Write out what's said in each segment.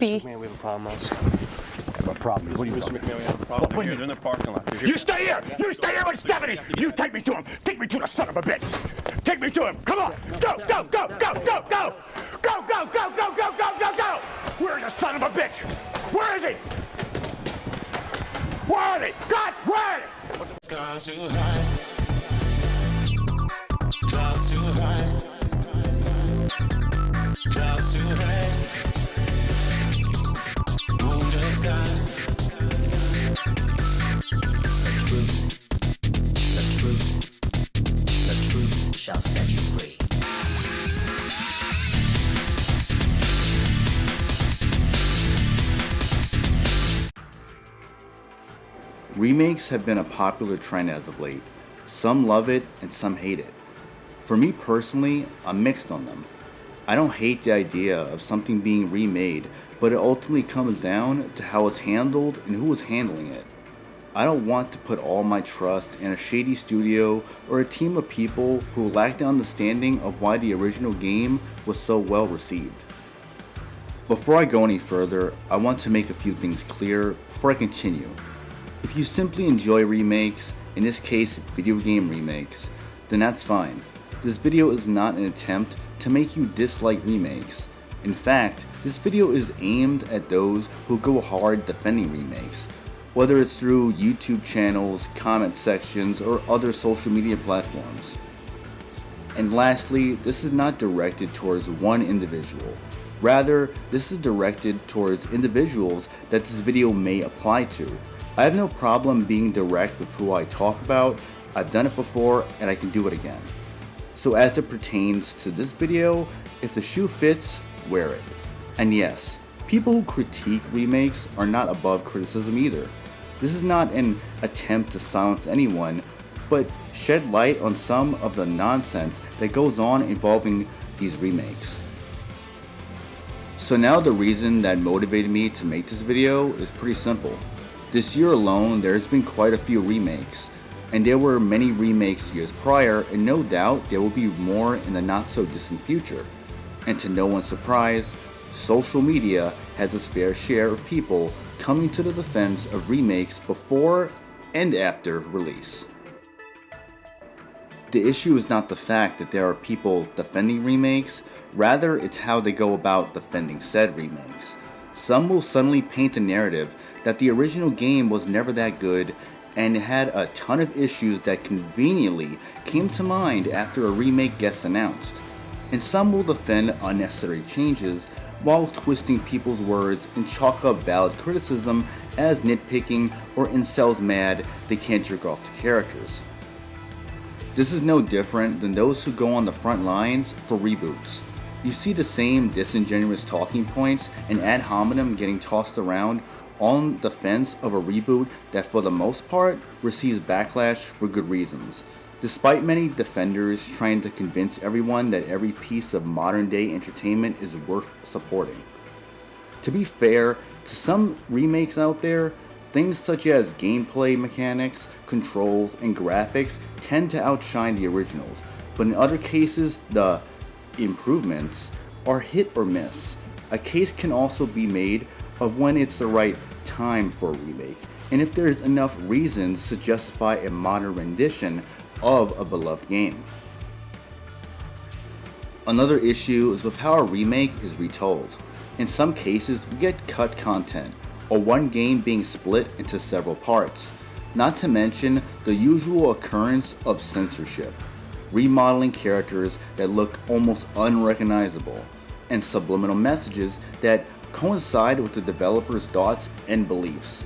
be. Man, we have a problem, Miles. What problem? What are you Mr. talking McMahon, we have a problem. They're here. They're in the parking lot. They're here. You stay here! You stay here with Stephanie! You take me to him! Take me to the son of a bitch! Take me to him! Come on! Go, go, go, go, go, go! Go, go, go, go, go, go, go, go! Where's the son of a bitch? Where is he? Where is he? God, where is he? Clouds too high. Clouds too high. Clouds too high. Wounded sky. The truth shall set you free. Remakes have been a popular trend as of late. Some love it and some hate it. For me personally, I'm mixed on them. I don't hate the idea of something being remade, but it ultimately comes down to how it's handled and who is handling it. I don't want to put all my trust in a shady studio or a team of people who lack the understanding of why the original game was so well received. Before I go any further, I want to make a few things clear before I continue. If you simply enjoy remakes, in this case video game remakes, then that's fine. This video is not an attempt to make you dislike remakes. In fact, this video is aimed at those who go hard defending remakes, whether it's through YouTube channels, comment sections, or other social media platforms. And lastly, this is not directed towards one individual. Rather, this is directed towards individuals that this video may apply to. I have no problem being direct with who I talk about. I've done it before and I can do it again. So as it pertains to this video, if the shoe fits, wear it. And yes, people who critique remakes are not above criticism either. This is not an attempt to silence anyone, but shed light on some of the nonsense that goes on involving these remakes. So now the reason that motivated me to make this video is pretty simple. This year alone, there's been quite a few remakes, and there were many remakes years prior, and no doubt there will be more in the not so distant future. And to no one's surprise, social media has its fair share of people coming to the defense of remakes before and after release. The issue is not the fact that there are people defending remakes, rather it's how they go about defending said remakes. Some will suddenly paint a narrative that the original game was never that good and had a ton of issues that conveniently came to mind after a remake gets announced. And some will defend unnecessary changes while twisting people's words and chalk up valid criticism as nitpicking or incels mad they can't jerk off to characters. This is no different than those who go on the front lines for reboots. You see the same disingenuous talking points and ad hominem getting tossed around on the fence of a reboot that for the most part receives backlash for good reasons, despite many defenders trying to convince everyone that every piece of modern day entertainment is worth supporting. To be fair, to some remakes out there, things such as gameplay mechanics, controls, and graphics tend to outshine the originals, but in other cases, the improvements are hit or miss. A case can also be made of when it's the right time for a remake, and if there's enough reasons to justify a modern rendition of a beloved game. Another issue is with how a remake is retold. In some cases, we get cut content, or one game being split into several parts, not to mention the usual occurrence of censorship, remodeling characters that look almost unrecognizable, and subliminal messages that coincide with the developer's thoughts and beliefs.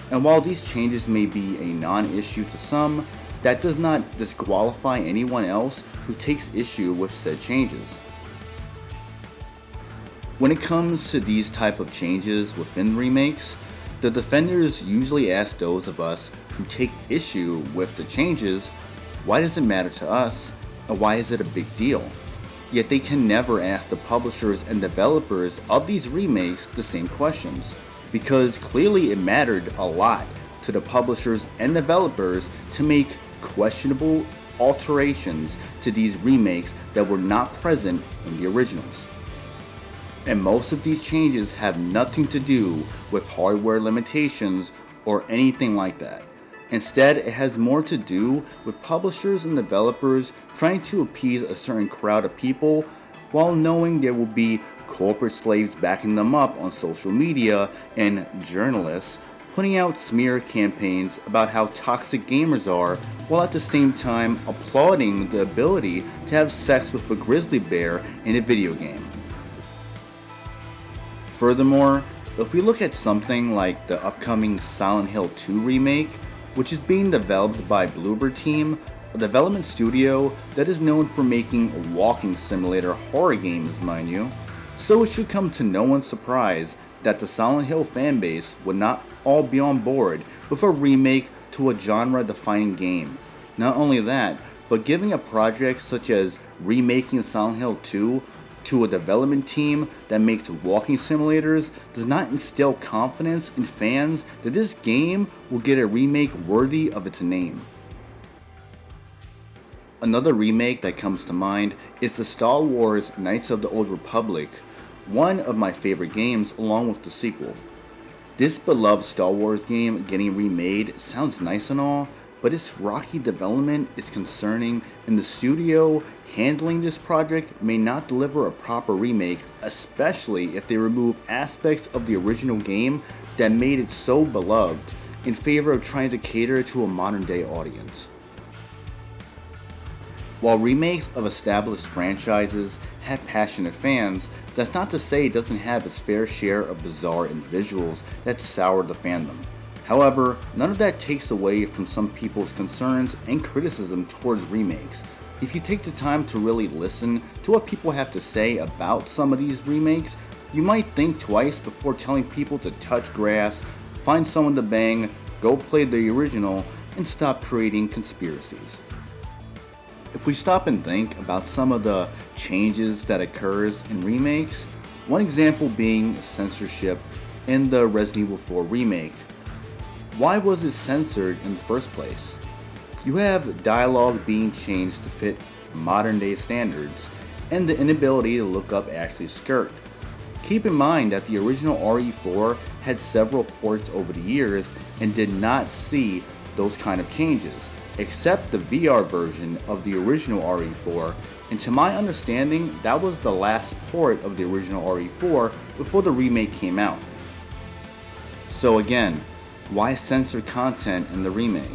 And while these changes may be a non-issue to some, that does not disqualify anyone else who takes issue with said changes. When it comes to these type of changes within remakes, the defenders usually ask those of us who take issue with the changes, why does it matter to us, and why is it a big deal? Yet they can never ask the publishers and developers of these remakes the same questions, because clearly it mattered a lot to the publishers and developers to make questionable alterations to these remakes that were not present in the originals. And most of these changes have nothing to do with hardware limitations or anything like that. Instead, it has more to do with publishers and developers trying to appease a certain crowd of people while knowing there will be corporate slaves backing them up on social media and journalists putting out smear campaigns about how toxic gamers are, while at the same time applauding the ability to have sex with a grizzly bear in a video game. Furthermore, if we look at something like the upcoming Silent Hill 2 remake, which is being developed by Bloober Team, a development studio that is known for making walking simulator horror games, mind you, so it should come to no one's surprise that the Silent Hill fanbase would not all be on board with a remake to a genre-defining game. Not only that, but giving a project such as remaking Silent Hill 2 to a development team that makes walking simulators does not instill confidence in fans that this game will get a remake worthy of its name. Another remake that comes to mind is the Star Wars Knights of the Old Republic, one of my favorite games along with the sequel. This beloved Star Wars game getting remade sounds nice and all, but its rocky development is concerning, and the studio handling this project may not deliver a proper remake, especially if they remove aspects of the original game that made it so beloved in favor of trying to cater to a modern day audience. While remakes of established franchises have passionate fans, that's not to say it doesn't have its fair share of bizarre individuals that sour the fandom. However, none of that takes away from some people's concerns and criticism towards remakes. If you take the time to really listen to what people have to say about some of these remakes, you might think twice before telling people to touch grass, find someone to bang, go play the original, and stop creating conspiracies. If we stop and think about some of the changes that occurs in remakes, one example being censorship in the Resident Evil 4 remake. Why was it censored in the first place? You have dialogue being changed to fit modern day standards, and the inability to look up Ashley's skirt. Keep in mind that the original RE4 had several ports over the years and did not see those kind of changes, except the VR version of the original RE4, and to my understanding, that was the last port of the original RE4 before the remake came out. So again, why censor content in the remake?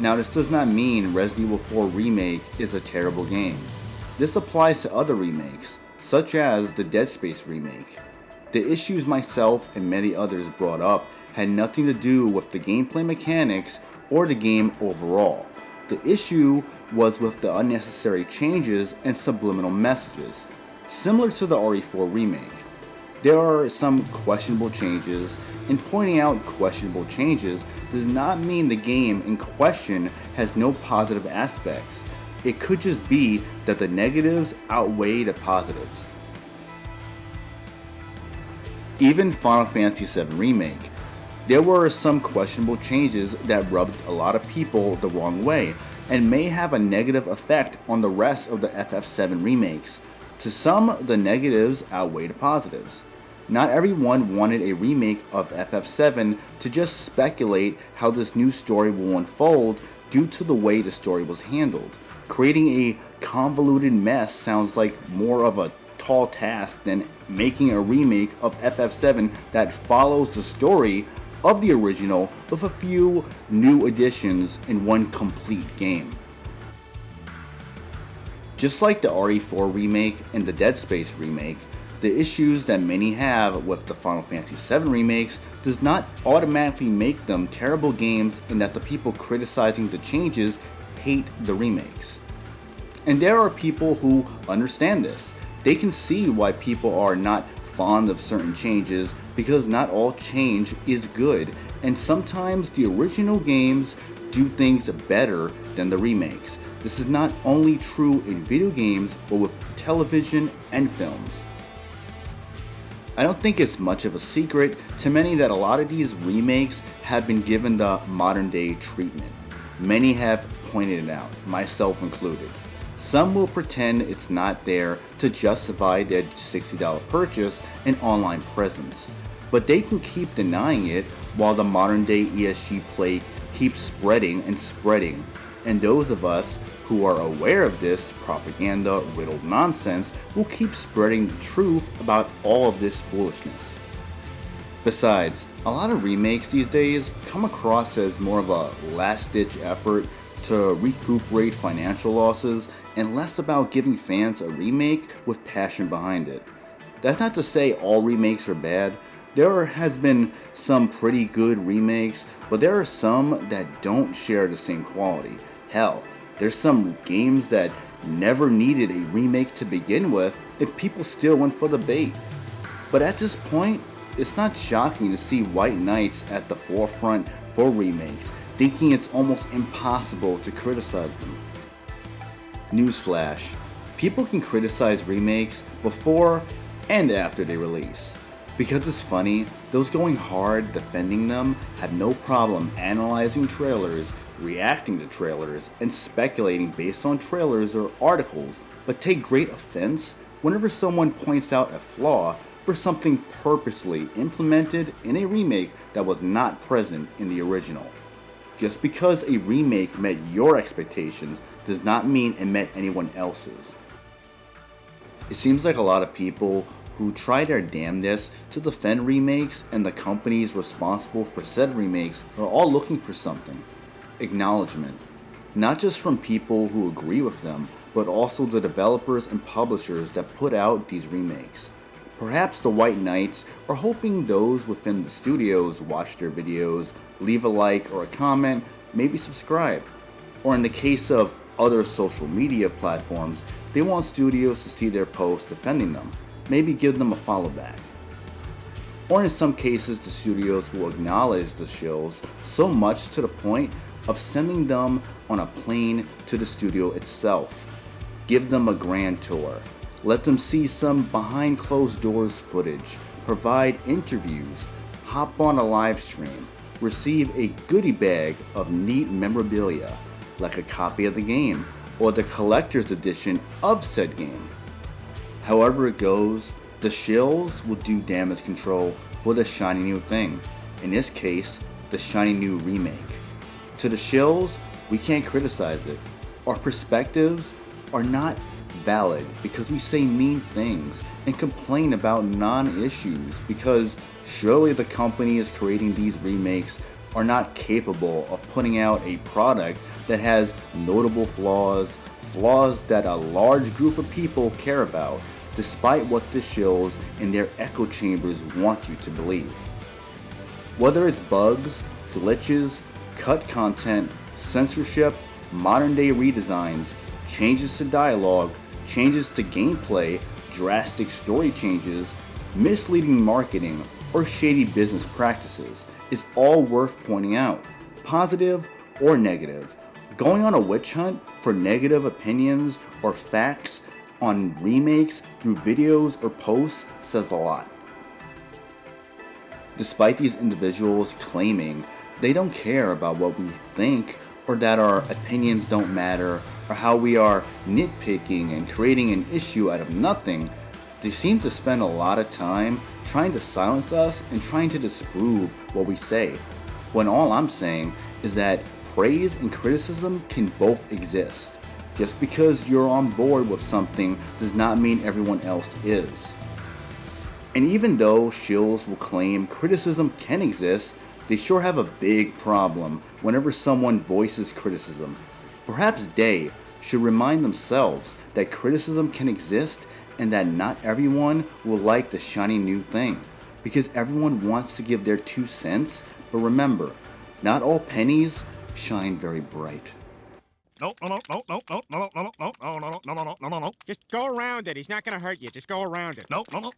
Now, this does not mean Resident Evil 4 Remake is a terrible game. This applies to other remakes, such as the Dead Space remake. The issues myself and many others brought up had nothing to do with the gameplay mechanics or the game overall. The issue was with the unnecessary changes and subliminal messages, similar to the RE4 remake. There are some questionable changes, and pointing out questionable changes does not mean the game in question has no positive aspects. It could just be that the negatives outweigh the positives. Even Final Fantasy VII Remake, there were some questionable changes that rubbed a lot of people the wrong way and may have a negative effect on the rest of the FF7 remakes. To some, the negatives outweigh the positives. Not everyone wanted a remake of FF7 to just speculate how this new story will unfold due to the way the story was handled. Creating a convoluted mess sounds like more of a tall task than making a remake of FF7 that follows the story of the original with a few new additions in one complete game. Just like the RE4 remake and the Dead Space remake, the issues that many have with the Final Fantasy VII remakes does not automatically make them terrible games, and that the people criticizing the changes hate the remakes. And there are people who understand this. They can see why people are not fond of certain changes because not all change is good, and sometimes the original games do things better than the remakes. This is not only true in video games, but with television and films. I don't think it's much of a secret to many that a lot of these remakes have been given the modern day treatment. Many have pointed it out, myself included. Some will pretend it's not there to justify their $60 purchase and online presence, but they can keep denying it while the modern day ESG plague keeps spreading and spreading, and those of us who are aware of this propaganda-riddled nonsense will keep spreading the truth about all of this foolishness. Besides, a lot of remakes these days come across as more of a last-ditch effort to recuperate financial losses and less about giving fans a remake with passion behind it. That's not to say all remakes are bad. There has been some pretty good remakes, but there are some that don't share the same quality. Hell, there's some games that never needed a remake to begin with, and people still went for the bait. But at this point, it's not shocking to see White Knights at the forefront for remakes, thinking it's almost impossible to criticize them. Newsflash: people can criticize remakes before and after they release. Because it's funny, those going hard defending them have no problem analyzing trailers, reacting to trailers, and speculating based on trailers or articles, but take great offense whenever someone points out a flaw for something purposely implemented in a remake that was not present in the original. Just because a remake met your expectations does not mean it met anyone else's. It seems like a lot of people who try their damnedest to defend remakes and the companies responsible for said remakes are all looking for something. Acknowledgement. Not just from people who agree with them, but also the developers and publishers that put out these remakes. Perhaps the White Knights are hoping those within the studios watch their videos, leave a like or a comment, maybe subscribe. Or in the case of other social media platforms, they want studios to see their posts defending them, maybe give them a follow back. Or in some cases, the studios will acknowledge the shills so much to the point of sending them on a plane to the studio itself. Give them a grand tour. Let them see some behind closed doors footage, provide interviews, hop on a live stream, receive a goodie bag of neat memorabilia, like a copy of the game, or the collector's edition of said game. However it goes, the shills will do damage control for the shiny new thing, in this case, the shiny new remake. To the shills, we can't criticize it. Our perspectives are not valid because we say mean things and complain about non-issues because surely the companies creating these remakes are not capable of putting out a product that has notable flaws that a large group of people care about, despite what the shills in their echo chambers want you to believe. Whether it's bugs, glitches, cut content, censorship, modern day redesigns, changes to dialogue, changes to gameplay, drastic story changes, misleading marketing, or shady business practices is all worth pointing out, positive or negative. Going on a witch hunt for negative opinions or facts on remakes through videos or posts says a lot. Despite these individuals claiming they don't care about what we think or that our opinions don't matter or how we are nitpicking and creating an issue out of nothing, they seem to spend a lot of time trying to silence us and trying to disprove what we say, when all I'm saying is that praise and criticism can both exist. Just because you're on board with something does not mean everyone else is. And even though shills will claim criticism can exist, they sure have a big problem whenever someone voices criticism. Perhaps they should remind themselves that criticism can exist and that not everyone will like the shiny new thing, because everyone wants to give their 2 cents, but remember, not all pennies shine very bright. No. Just go around it. He's not gonna hurt you. Just go around it. No. Dancing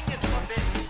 is forbidden.